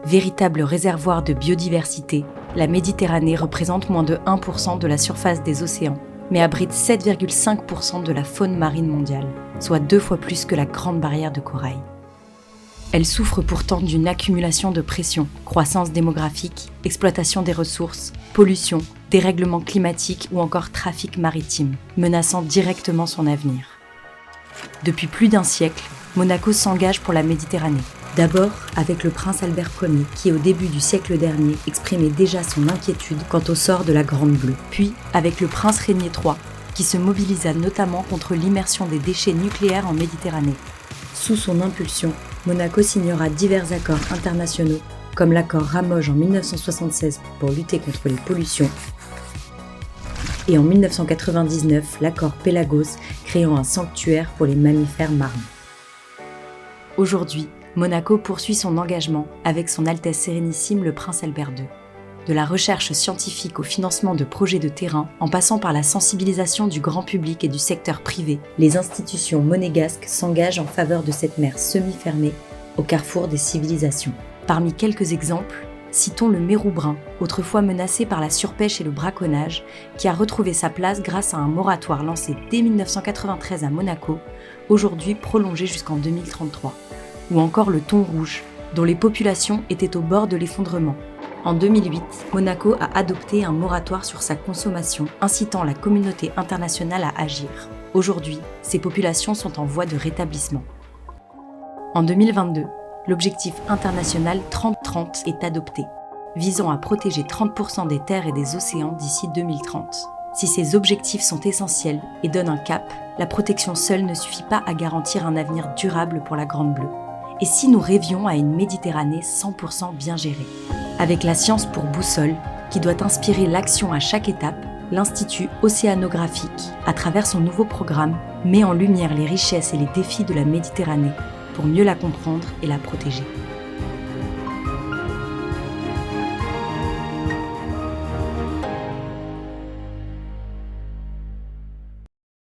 Véritable réservoir de biodiversité, la Méditerranée représente moins de 1% de la surface des océans, mais abrite 7,5% de la faune marine mondiale, soit 2 fois plus que la Grande Barrière de Corail. Elle souffre pourtant d'une accumulation de pression, croissance démographique, exploitation des ressources, pollution, dérèglement climatique ou encore trafic maritime, menaçant directement son avenir. Depuis plus d'un siècle, Monaco s'engage pour la Méditerranée. D'abord avec le prince Albert Ier, qui au début du siècle dernier exprimait déjà son inquiétude quant au sort de la Grande Bleue. Puis avec le prince Régnier III, qui se mobilisa notamment contre l'immersion des déchets nucléaires en Méditerranée. Sous son impulsion, Monaco signera divers accords internationaux, comme l'accord Ramoge en 1976 pour lutter contre les pollutions, et en 1999, l'accord Pélagos créant un sanctuaire pour les mammifères marins. Aujourd'hui, Monaco poursuit son engagement avec son Altesse Sérénissime le Prince Albert II. De la recherche scientifique au financement de projets de terrain, en passant par la sensibilisation du grand public et du secteur privé, les institutions monégasques s'engagent en faveur de cette mer semi-fermée au carrefour des civilisations. Parmi quelques exemples, citons le mérou brun, autrefois menacé par la surpêche et le braconnage, qui a retrouvé sa place grâce à un moratoire lancé dès 1993 à Monaco, aujourd'hui prolongé jusqu'en 2033. Ou encore le thon rouge, dont les populations étaient au bord de l'effondrement. En 2008, Monaco a adopté un moratoire sur sa consommation, incitant la communauté internationale à agir. Aujourd'hui, ces populations sont en voie de rétablissement. En 2022, l'objectif international 30-30 est adopté, visant à protéger 30% des terres et des océans d'ici 2030. Si ces objectifs sont essentiels et donnent un cap, la protection seule ne suffit pas à garantir un avenir durable pour la Grande Bleue. Et si nous rêvions à une Méditerranée 100% bien gérée? Avec la science pour boussole, qui doit inspirer l'action à chaque étape, l'Institut océanographique, à travers son nouveau programme, met en lumière les richesses et les défis de la Méditerranée pour mieux la comprendre et la protéger.